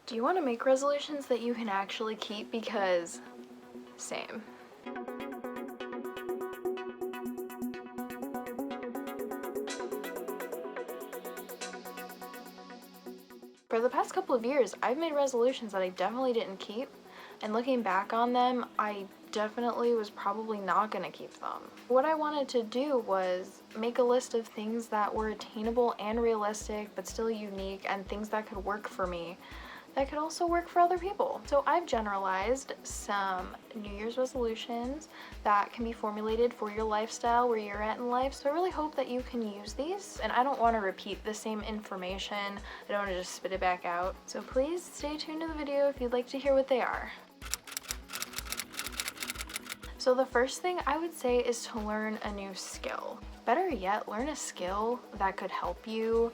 Do you want to make resolutions that you can actually keep? Because same. For the past couple of years, I've made resolutions that I definitely didn't keep, and looking back on them, I definitely was probably not going to keep them. What I wanted to do was make a list of things that were attainable and realistic, but still unique, and things that could work for me that could also work for other people. So I've generalized some New Year's resolutions that can be formulated for your lifestyle, where you're at in life. So I really hope that you can use these. And I don't want to repeat the same information. I don't want to just spit it back out. So please stay tuned to the video if you'd like to hear what they are. So the first thing I would say is to learn a new skill. Better yet, learn a skill that could help you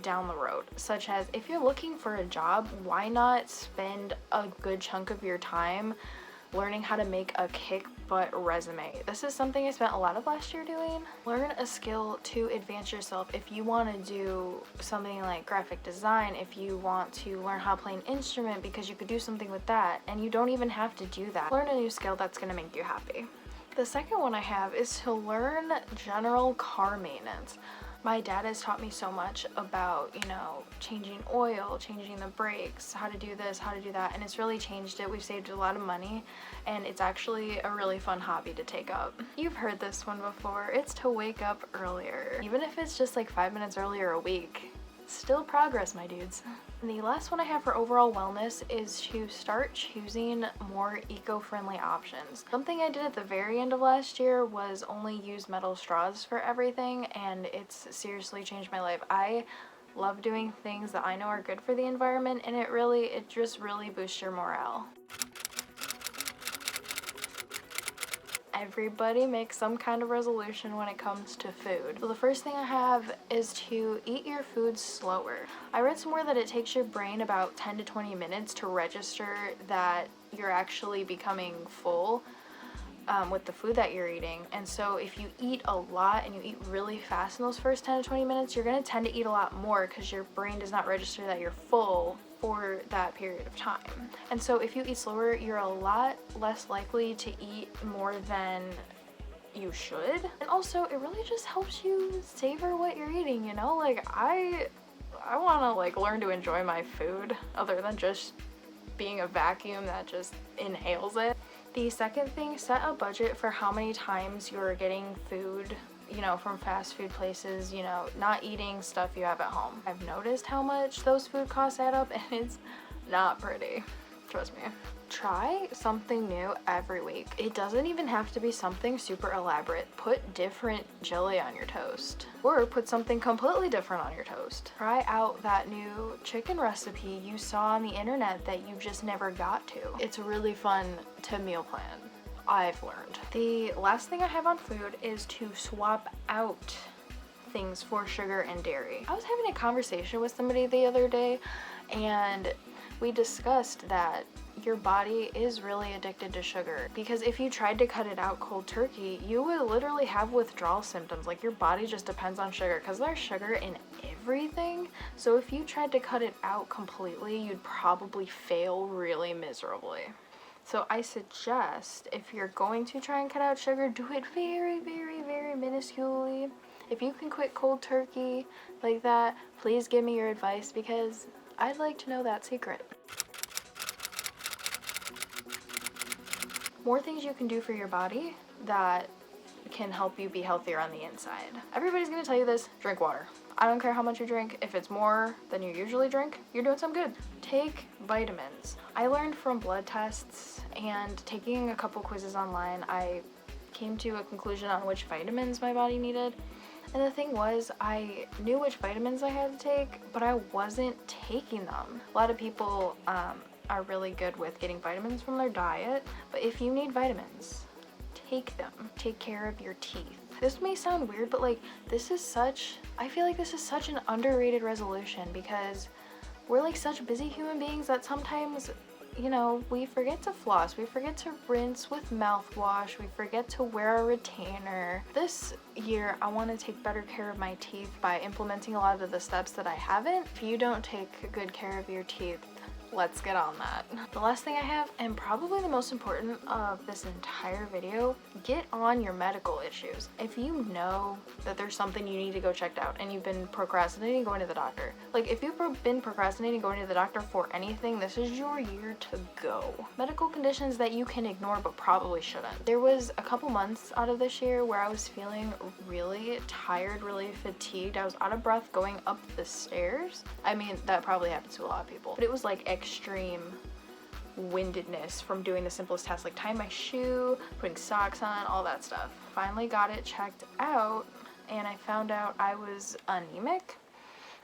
down the road, such as if you're looking for a job, why not spend a good chunk of your time learning how to make a kick butt resume. This is something I spent a lot of last year doing. Learn a skill to advance yourself. If you want to do something like graphic design, if you want to learn how to play an instrument because you could do something with that, and you don't even have to do that. Learn a new skill that's going to make you happy. The second one I have is to learn general car maintenance. My dad has taught me so much about, changing oil, changing the brakes, how to do this, how to do that, and it's really changed it. We've saved a lot of money, and it's actually a really fun hobby to take up. You've heard this one before. It's to wake up earlier. Even if it's just like 5 minutes earlier a week. Still progress, my dudes. And the last one I have for overall wellness is to start choosing more eco-friendly options. Something I did at the very end of last year was only use metal straws for everything, and it's seriously changed my life. I love doing things that I know are good for the environment, and it just really boosts your morale. Everybody makes some kind of resolution when it comes to food. So the first thing I have is to eat your food slower. I read somewhere that it takes your brain about 10 to 20 minutes to register that you're actually becoming full with the food that you're eating. And so if you eat a lot and you eat really fast in those first 10 to 20 minutes, you're going to tend to eat a lot more because your brain does not register that you're full for that period of time. And so if you eat slower, you're a lot less likely to eat more than you should. And also it really just helps you savor what you're eating, Like I want to learn to enjoy my food other than just being a vacuum that just inhales it. The second thing, set a budget for how many times you're getting food from fast food places, not eating stuff you have at home. I've noticed how much those food costs add up, and it's not pretty. Trust me. Try something new every week. It doesn't even have to be something super elaborate. Put different jelly on your toast, or put something completely different on your toast. Try out that new chicken recipe you saw on the internet that you just never got to. It's really fun to meal plan, I've learned. The last thing I have on food is to swap out things for sugar and dairy. I was having a conversation with somebody the other day, and we discussed that your body is really addicted to sugar, because if you tried to cut it out cold turkey, you would literally have withdrawal symptoms. Like, your body just depends on sugar because there's sugar in everything. So if you tried to cut it out completely, you'd probably fail really miserably. So I suggest, if you're going to try and cut out sugar, do it very, very, very minusculely. If you can quit cold turkey like that, please give me your advice, because I'd like to know that secret. More things you can do for your body that can help you be healthier on the inside. Everybody's gonna tell you this: drink water. I don't care how much you drink. If it's more than you usually drink, you're doing some good. Take vitamins. I learned from blood tests and taking a couple quizzes online, I came to a conclusion on which vitamins my body needed. And the thing was, I knew which vitamins I had to take, but I wasn't taking them. A lot of people are really good with getting vitamins from their diet, but if you need vitamins, take them. Take care of your teeth. This may sound weird, but I feel like this is such an underrated resolution, because we're such busy human beings that sometimes, we forget to floss, we forget to rinse with mouthwash, we forget to wear a retainer. This year, I want to take better care of my teeth by implementing a lot of the steps that I haven't. If you don't take good care of your teeth, let's get on that. The last thing I have, and probably the most important of this entire video, get on your medical issues. If you know that there's something you need to go checked out and you've been procrastinating going to the doctor, like if you've been procrastinating going to the doctor for anything, this is your year to go. Medical conditions that you can ignore but probably shouldn't. There was a couple months out of this year where I was feeling really tired, really fatigued. I was out of breath going up the stairs. I mean, that probably happens to a lot of people, but it was like extreme windedness from doing the simplest tasks like tying my shoe, putting socks on, all that stuff. Finally got it checked out and I found out I was anemic.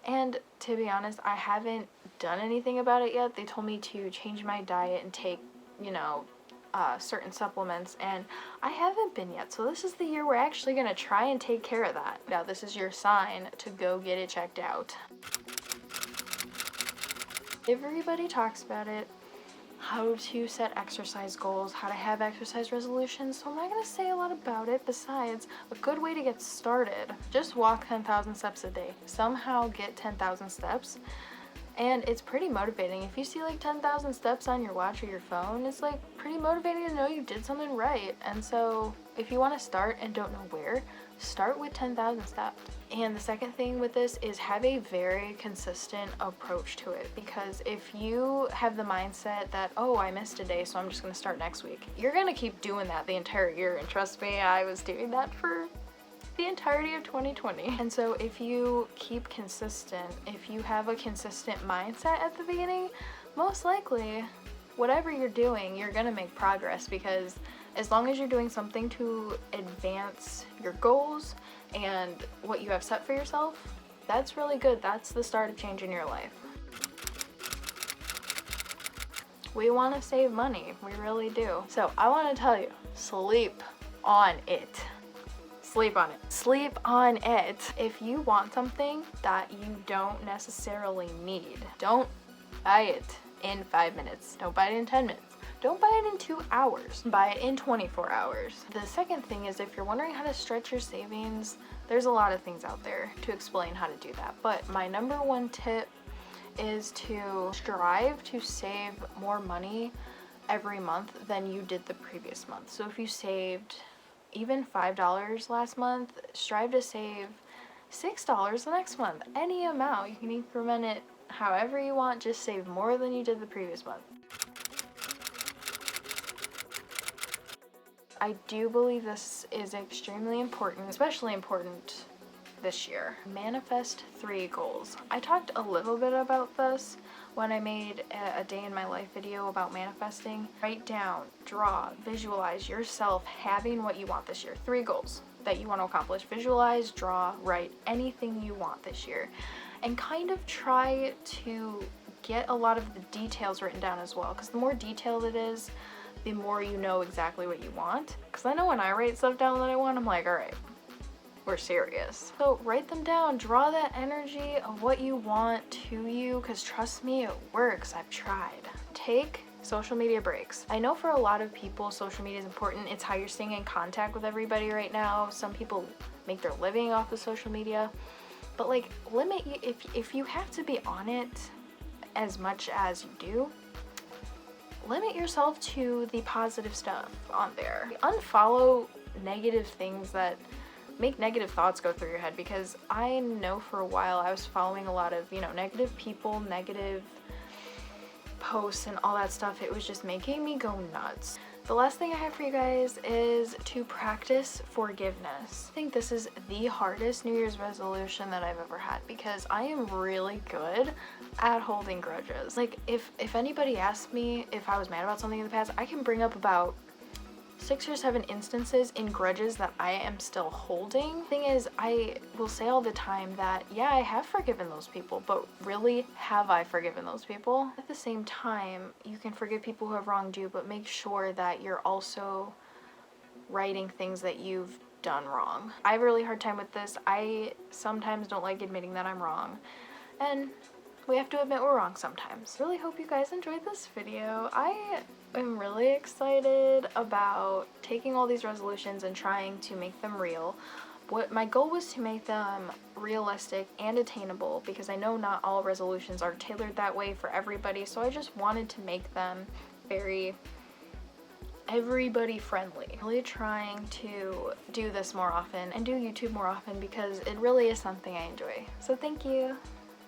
And to be honest, I haven't done anything about it yet. They told me to change my diet and take, certain supplements, and I haven't been yet. So this is the year we're actually going to try and take care of that. Now this is your sign to go get it checked out. Everybody talks about it, how to set exercise goals, how to have exercise resolutions, so I'm not going to say a lot about it. Besides, a good way to get started, just walk 10,000 steps a day. Somehow get 10,000 steps, and it's pretty motivating. If you see like 10,000 steps on your watch or your phone, it's like pretty motivating to know you did something right. And so if you want to start and don't know where, start with 10,000 steps. And the second thing with this is have a very consistent approach to it, because if you have the mindset that, oh, I missed a day, so I'm just going to start next week, you're going to keep doing that the entire year. And trust me, I was doing that for the entirety of 2020. And so if you keep consistent, if you have a consistent mindset at the beginning, most likely whatever you're doing, you're going to make progress, because as long as you're doing something to advance your goals and what you have set for yourself, that's really good. That's the start of change in your life. We want to save money. We really do. So I want to tell you, sleep on it. Sleep on it. Sleep on it. If you want something that you don't necessarily need, don't buy it in 5 minutes. Don't buy it in 10 minutes. Don't buy it in 2 hours. Buy it in 24 hours. The second thing is, if you're wondering how to stretch your savings, there's a lot of things out there to explain how to do that. But my number one tip is to strive to save more money every month than you did the previous month. So if you saved even $5 last month, strive to save $6 the next month. Any amount. You can increment it however you want, just save more than you did the previous month. I do believe this is extremely important, especially important this year. Manifest 3 goals. I talked a little bit about this when I made a day in my life video about manifesting. Write down, draw, visualize yourself having what you want this year. 3 goals that you want to accomplish. Visualize, draw, write anything you want this year. And kind of try to get a lot of the details written down as well, because the more detailed it is, the more you know exactly what you want. Because I know when I write stuff down that I want, I'm like, all right, we're serious. So write them down, draw that energy of what you want to you, because trust me, it works. I've tried. Take social media breaks. I know for a lot of people, social media is important. It's how you're staying in contact with everybody right now. Some people make their living off of social media, but like limit, if you have to be on it as much as you do, limit yourself to the positive stuff on there. Unfollow negative things that make negative thoughts go through your head, because I know for a while I was following a lot of, negative people, negative posts and all that stuff. It was just making me go nuts. The last thing I have for you guys is to practice forgiveness. I think this is the hardest New Year's resolution that I've ever had, because I am really good at holding grudges. Like if anybody asked me if I was mad about something in the past, I can bring up about 6 or 7 instances in grudges that I am still holding. Thing is, I will say all the time that, yeah, I have forgiven those people, but really, have I forgiven those people? At the same time, you can forgive people who have wronged you, but make sure that you're also righting things that you've done wrong. I have a really hard time with this. I sometimes don't like admitting that I'm wrong, and we have to admit we're wrong sometimes. Really hope you guys enjoyed this video. I'm really excited about taking all these resolutions and trying to make them real. What my goal was to make them realistic and attainable, because I know not all resolutions are tailored that way for everybody, so I just wanted to make them very everybody friendly. Really trying to do this more often and do YouTube more often because it really is something I enjoy. So thank you.